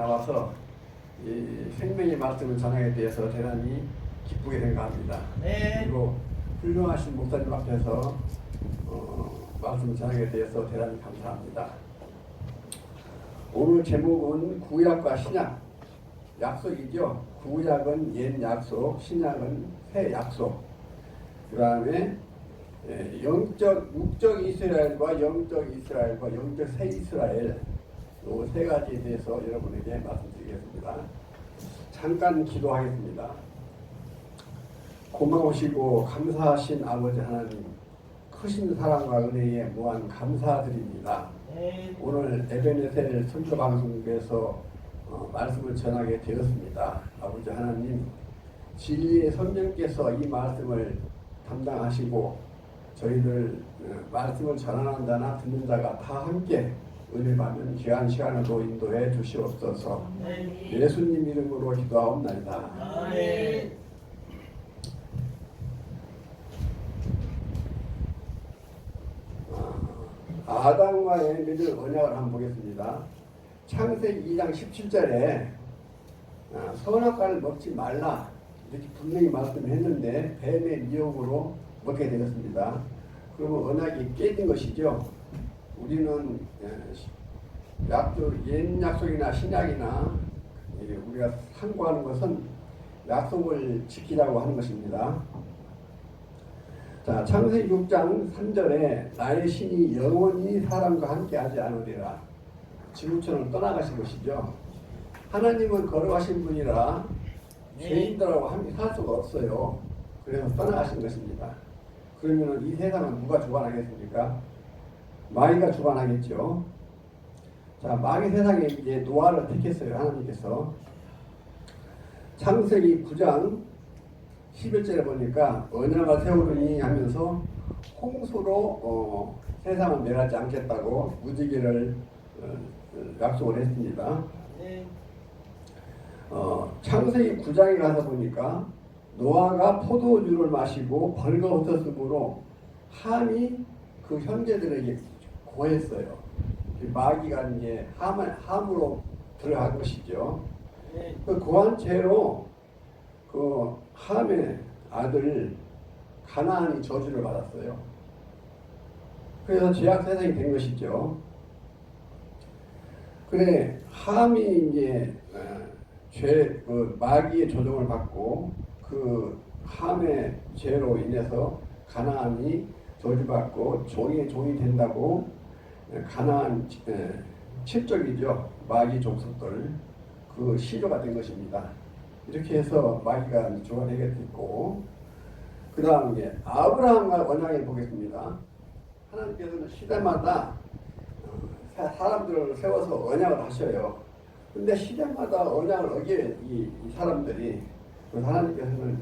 나와서 이 생명의 말씀을 전하게 되어서 대단히 기쁘게 생각합니다. 네. 그리고 훌륭하신 목사님 앞에서 말씀을 전하게 되어서 대단히 감사합니다. 오늘 제목은 구약과 신약, 약속이죠. 구약은 옛 약속, 신약은 새 약속. 그 다음에 육적 이스라엘과 영적 이스라엘과 영적 새 이스라엘, 이 세 가지에 대해서 여러분에게 말씀드리겠습니다. 잠깐 기도하겠습니다. 고마우시고 감사하신 아버지 하나님, 크신 사랑과 은혜에 무한 감사드립니다. 오늘 에베네셀 선교방송국에서 말씀을 전하게 되었습니다. 아버지 하나님, 진리의 선생님께서 이 말씀을 담당하시고 저희들 말씀을 전하는 자나 듣는 자가 다 함께 은혜 받는 귀한 시간으로 인도해 주시옵소서. 예수님 이름으로 기도하옵나이다. 아담과의 맺은 언약을 한번 보겠습니다. 창세기 2장 17절에 선악과를 먹지 말라 이렇게 분명히 말씀했는데 뱀의 미혹으로 먹게 되었습니다. 그러면 언약이 깨진 것이죠. 우리는 옛 약속이나 신약이나 우리가 상고하는 것은 약속을 지키라고 하는 것입니다. 자, 창세기 6장 3절에 나의 신이 영원히 사람과 함께 하지 않으리라. 지구촌을 떠나가신 것이죠. 하나님은 걸어가신 분이라 죄인들하고 함께 살 수가 없어요. 그래서 떠나가신 것입니다. 그러면 이 세상은 누가 주관하겠습니까? 마귀가 주관하겠죠. 자, 마귀 세상에 이제 노아를 택했어요. 하나님께서. 창세기 9장 11절에 보니까 언약을 세우르니 하면서 홍수로 세상을 멸하지 않겠다고 무지개를 약속을 했습니다. 창세기 9장에 가서 보니까 노아가 포도주를 마시고 벌거벗었으므로 함이 그 형제들에게 고했어요. 마귀가 이제 함으로 들어간 것이죠. 그 고한 채로 그 함의 아들 가나안이 저주를 받았어요. 그래서 죄악 세상이 된 것이죠. 그래 함이 이제 그 마귀의 조종을 받고 그 함의 죄로 인해서 가나안이 저주받고 종이 된다고 가나안 7족이죠. 마귀 족속들 그 시조가 된 것입니다. 이렇게 해서 마귀가 주관하게 됐고, 그 다음에 아브라함과 언약을 보겠습니다. 하나님께서는 시대마다 사람들을 세워서 언약을 하셔요. 근데 시대마다 언약을 어기는 이 사람들이, 하나님께서는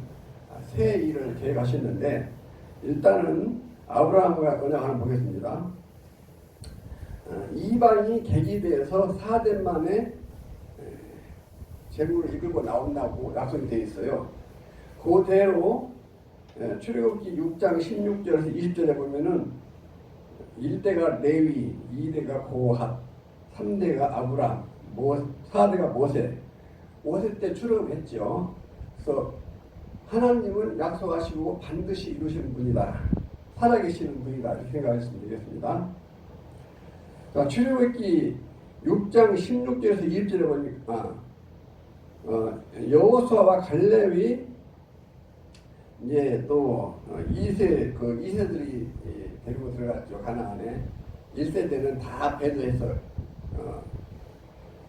새 일을 계획하셨는데, 일단은 아브라함과 언약을 한번 보겠습니다. 이방이 계기되어서 4대 만에 재물을 이끌고 나온다고 약속이 되어 있어요. 그대로 출애굽기 6장 16절에서 20절에 보면은 1대가 레위, 2대가 고핫, 3대가 아브람, 4대가 모세. 5세 때 출애굽했죠. 그래서 하나님은 약속하시고 반드시 이루시는 분이다. 살아계시는 분이다. 이렇게 생각하시면 되겠습니다. 자, 출애굽기 6장 16절에서 20절에 보니까 여호수아와 갈렙이 이제 또 이세들이 데리고 들어갔죠. 가나안에 1세대는 다 배도해서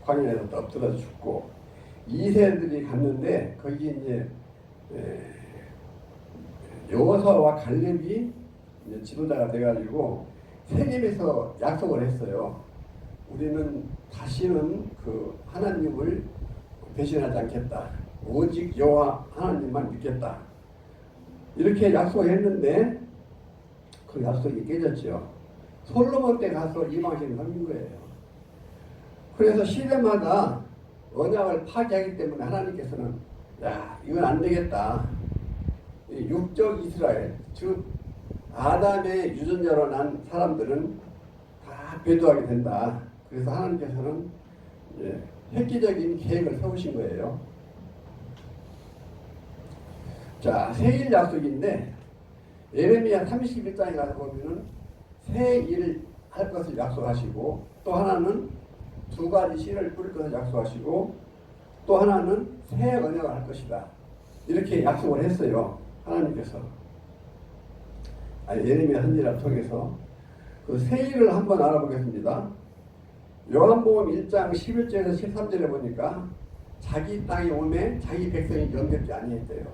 광야에서 엎드려 죽고 2세들이 갔는데 거기 이제 여호수아와 갈렙이 이제 지도자가 돼가지고 세겜에서 약속을 했어요. 우리는 다시는 그 하나님을 배신하지 않겠다. 오직 여호와 하나님만 믿겠다. 이렇게 약속했는데 그 약속이 깨졌죠. 솔로몬 때 가서 이방신을 섬긴 거예요. 그래서 시대마다 언약을 파괴하기 때문에 하나님께서는 야, 이건 안 되겠다. 육적 이스라엘, 즉 아담의 유전자로 난 사람들은 다 배도하게 된다. 그래서 하나님께서는 획기적인 계획을 세우신 거예요. 자, 새일 약속인데 예레미야 31장에 가서 보면은 새 일을 할 것을 약속하시고, 또 하나는 두 가지 씨를 뿌릴 것을 약속하시고, 또 하나는 새 언약을 할 것이다. 이렇게 약속을 했어요. 하나님께서. 예레미야 선지자를 통해서. 그 새 일을 한번 알아보겠습니다. 요한복음 1장 11절에서 13절에 보니까 자기 땅에 오매 자기 백성이 영접지 아니했대요.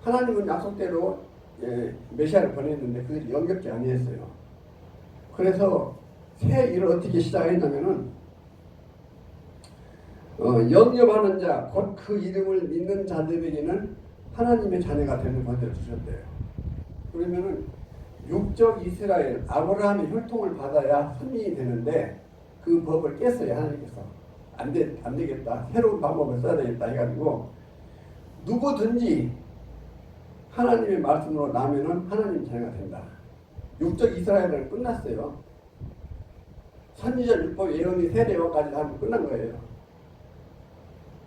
하나님은 약속대로 메시아를 보냈는데 그들이 영접지 아니했어요. 그래서 새 일을 어떻게 시작했냐면은 영접하는 자, 곧 그 이름을 믿는 자들에게는 하나님의 자녀가 되는 권세를 주셨대요. 그러면은 육적 이스라엘, 아브라함의 혈통을 받아야 선민이 되는데 그 법을 깼어요. 하나님께서. 안 되겠다. 새로운 방법을 써야 되겠다 해가지고 누구든지 하나님의 말씀으로 나면은 하나님 자녀가 된다. 육적 이스라엘은 끝났어요. 선지자 율법 예언이 세례요까지 하면 끝난 거예요.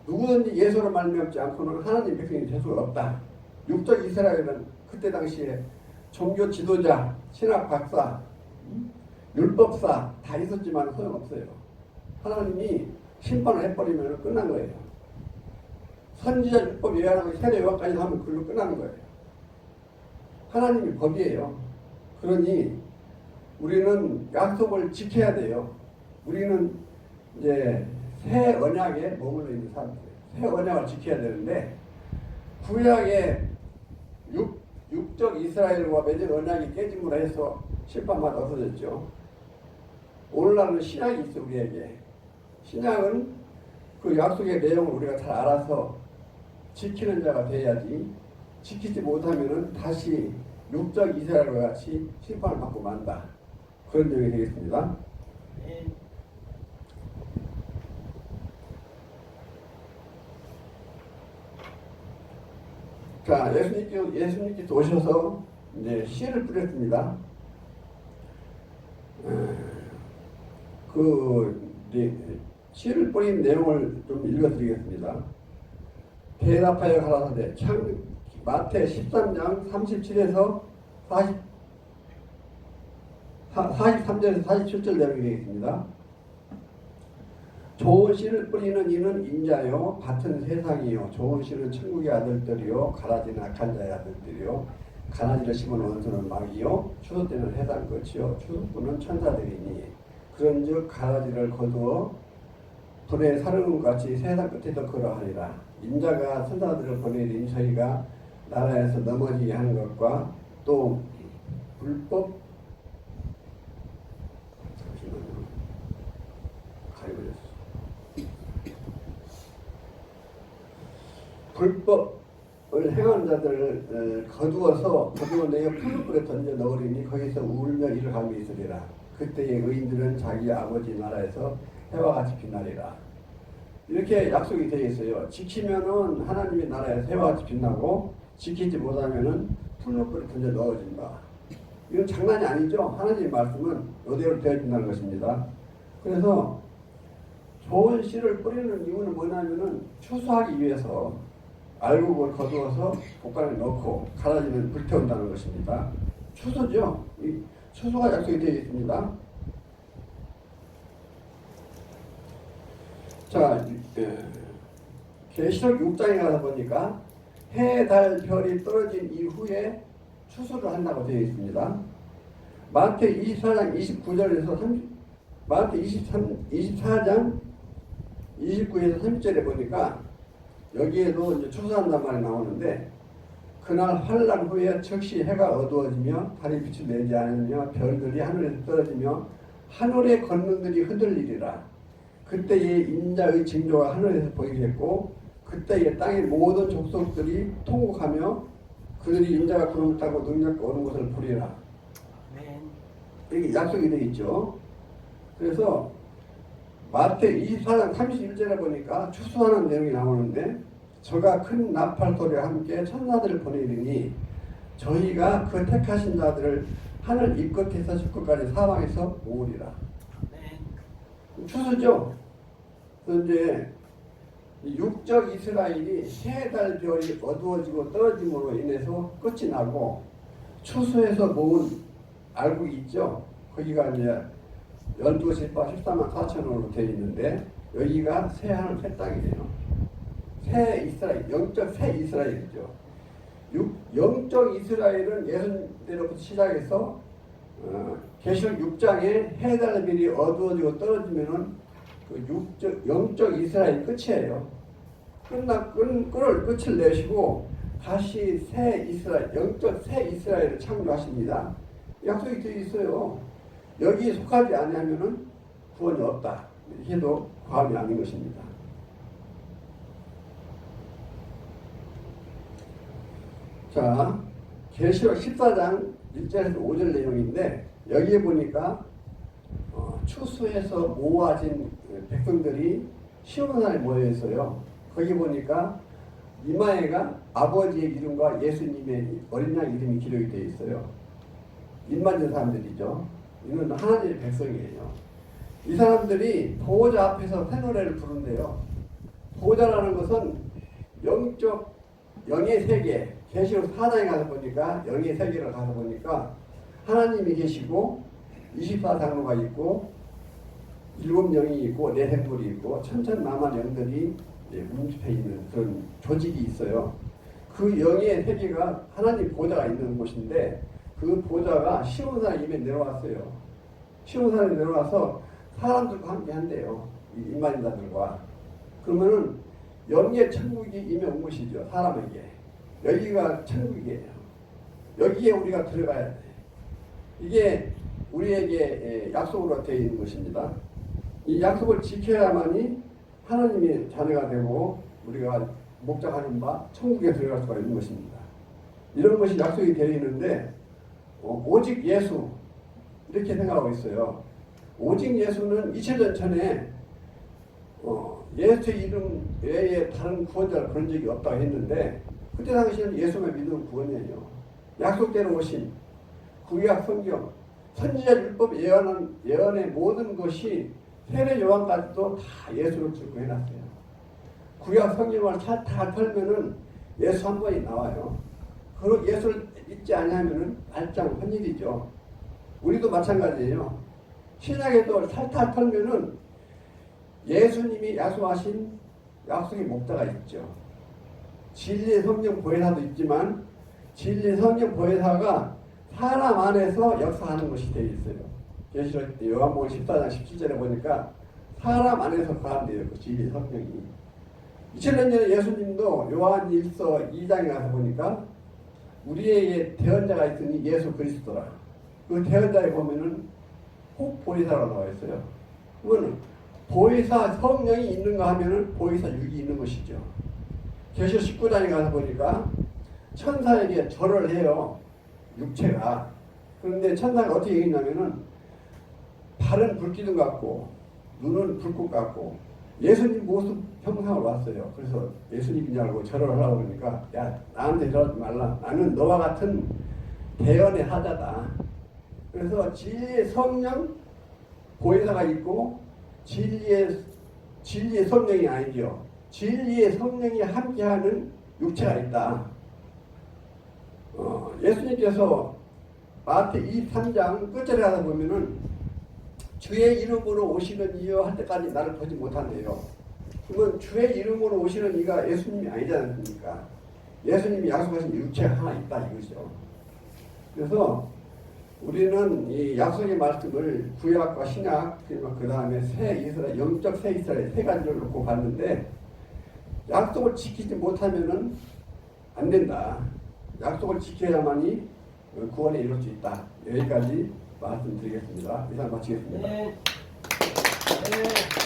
누구든지 예수로 말미암지 않고는 하나님 백성이 될 수가 없다. 육적 이스라엘은 그때 당시에 종교 지도자, 신학 박사, 율법사 다 있었지만 소용없어요. 하나님이 심판을 해버리면 끝난 거예요. 선지자 율법 예언하고 세례요까지 하면 그걸로 끝나는 거예요. 하나님이 법이에요. 그러니 우리는 약속을 지켜야 돼요. 우리는 이제 새 언약에 머물러 있는 사람들이에요. 새 언약을 지켜야 되는데 구약의 육적 이스라엘과 맺은 언약이 깨짐으로 해서 심판마다 없어졌죠. 오늘날은 신약이 있어 우리에게. 신약은 그 약속의 내용을 우리가 잘 알아서 지키는 자가 돼야지, 지키지 못하면은 다시 육적 이스라엘과 같이 심판을 받고 만다. 그런 내용이 되겠습니다. 자, 예수님께서 오셔서 이제 씨를 뿌렸습니다. 씨를 뿌린 내용을 좀 읽어드리겠습니다. 대답하여 가라사대 마태 13장 37에서 43절에서 47절 내용이 되겠습니다. 좋은 씨를 뿌리는 이는 인자요 밭은 세상이요 좋은 씨는 천국의 아들들이요 가라지는 악한 자의 아들들이요 가라지를 심은 원수는 마귀요 추수 때는 해당 끝이요 추수꾼은 천사들이니 그런즉 가라지를 거두어 불에 사르는 것 같이 세상 끝에도 그러하리라. 인자가 천사들을 보내리니 저희가 나라에서 넘어지게 하는 것과 또 불법 불법을 행하는 자들을 거두어내어 풀불에 던져 넣으리니 거기서 울며 이를 감이 있으리라. 그때의 의인들은 자기 아버지 나라에서 해와 같이 빛나리라. 이렇게 약속이 되어 있어요. 지키면은 하나님의 나라에서 해와 같이 빛나고 지키지 못하면은 풀불에 던져 넣어진다. 이건 장난이 아니죠. 하나님의 말씀은 이대로 되어진다는 것입니다. 그래서 좋은 씨를 뿌리는 이유는 뭐냐면은 추수하기 위해서 알고 그걸 거두어서 볶아내 넣고 가라지는 불태운다는 것입니다. 추수죠. 이 추수가 약속이 되어 있습니다. 자, 계시록 6장에 가서 보니까 해, 달, 별이 떨어진 이후에 추수를 한다고 되어 있습니다. 마태 24장 29절에서 마태 24장 29에서 30절에 보니까 여기에도 이제 추수한단 말이 나오는데 그날 환란 후에 즉시 해가 어두워지며 달이 빛을 내지 않으며 별들이 하늘에서 떨어지며 하늘의 권능들이 흔들리리라. 그때에 인자의 징조가 하늘에서 보이겠고 그때에 땅의 모든 족속들이 통곡하며 그들이 인자가 구름을 타고 능력과 오는 것을 보리라. 이렇게 약속이 되어 있죠. 그래서 마태 24장 31절에 보니까 추수하는 내용이 나오는데 저가 큰 나팔 소리와 함께 천사들을 보내리니 저희가 그 택하신 자들을 하늘 이 끝에서 저 끝까지 사방에서 모으리라. 추수죠. 그래서 이제 육적 이스라엘이 세 달 별이 어두워지고 떨어짐으로 인해서 끝이 나고 추수에서 모은 알곡이 있죠. 거기가 이제 12시 14만 4천원으로 되어 있는데 여기가 새 하늘 새 땅이에요. 새 이스라엘, 영적 새 이스라엘이죠. 영적 이스라엘은 예수님대로부터 시작해서 계시록 6장에 해달 별이 어두워지고 떨어지면은 그 영적 이스라엘 끝이에요. 끝을 내시고 다시 새 이스라엘, 영적 새 이스라엘을 창조하십니다. 약속이 되어 있어요. 여기에 속하지 않으면은 구원이 없다. 이렇게 해도 과언이 아닌 것입니다. 자, 계시록 14장 1절에서 5절 내용인데 여기에 보니까 추수해서 모아진 백성들이 시온산에 모여 있어요. 거기 보니까 이마에가 아버지의 이름과 예수님의 어린 양 이름이 기록이 되어 있어요. 입 만진 사람들이죠. 이는 하나님의 백성이에요. 이 사람들이 보호자 앞에서 새 노래를 부른대요. 보호자라는 것은 영의 세계, 계시록 4장에 가서 보니까 영의 세계를 가서 보니까 하나님이 계시고 24장로가 있고 7영이 있고 4생물이 있고 천천만만 영들이 뭉집해 있는 그런 조직이 있어요. 그 영의 세계가 하나님 보호자가 있는 곳인데 그 보호자가 시온산에 이미 내려왔어요. 시온산에 내려와서 사람들과 함께 한대요. 이 이만인자들과. 그러면은 영의 천국이 이미 온 것이죠. 사람에게. 여기가 천국이에요. 여기에 우리가 들어가야 돼. 이게 우리에게 약속으로 되어 있는 것입니다. 이 약속을 지켜야만이 하나님의 자녀가 되고 우리가 목적하는 바 천국에 들어갈 수가 있는 것입니다. 이런 것이 약속이 되어 있는데 오직 예수 이렇게 생각하고 있어요. 오직 예수는 2000년 전에 예수의 이름 외에 다른 구원자를 그런 적이 없다고 했는데 그때 당시에는 예수만 믿는 구원이에요. 약속대로 오신 구약 성경 선지자 율법 예언의 모든 것이 세례 요한까지도 다 예수를 주고 해놨어요. 구약 성경을 다 털면은 예수 한 번이 나와요. 그리고 예수를 믿지 않으면은 말짱 헌일이죠. 우리도 마찬가지예요. 신약에도 탈탈 털면은 예수님이 약속하신 약속의 목자가 있죠. 진리의 성령 보혜사도 있지만 진리의 성령 보혜사가 사람 안에서 역사하는 것이 되어 있어요. 계시록 요한복음 14장 17절에 보니까 사람 안에서 거한대요. 그 진리의 성령이. 2000년 전에 예수님도 요한 1서 2장에 가서 보니까 우리에게 대언자가 있으니 예수 그리스도라. 그 대언자에 보면은 혹 보혜사라고 나와 있어요. 그거는 보혜사 성령이 있는가 하면은 보혜사 육이 있는 것이죠. 계시록 19장에 가서 보니까 천사에게 절을 해요. 육체가. 그런데 천사가 어떻게 얘기했냐면은 발은 불기둥 같고 눈은 불꽃 같고 예수님 모습 형상으로 왔어요. 그래서 예수님인 줄 알고 절을 하려고 그러니까 야 나한테 저러지 말라. 나는 너와 같은 대언의 하자다. 그래서 진리의 성령 보혜사가 있고 진리의 성령이 아니죠. 진리의 성령이 함께하는 육체가 있다. 예수님께서 마태 23장 끝절에 가다 보면은 주의 이름으로 오시는 이여 할 때까지 나를 보지 못한대요. 그러면 주의 이름으로 오시는 이가 예수님이 아니지 않습니까? 예수님이 약속하신 육체가 하나 있다 이거죠. 그래서 우리는 이 약속의 말씀을 구약과 신약 그리고 그 다음에 새 이스라엘, 영적 새 이스라엘 세 가지를 놓고 봤는데 약속을 지키지 못하면은 안 된다. 약속을 지켜야만이 구원에 이룰 수 있다. 여기까지 말씀드리겠습니다. 이상 마치겠습니다. 네. 네.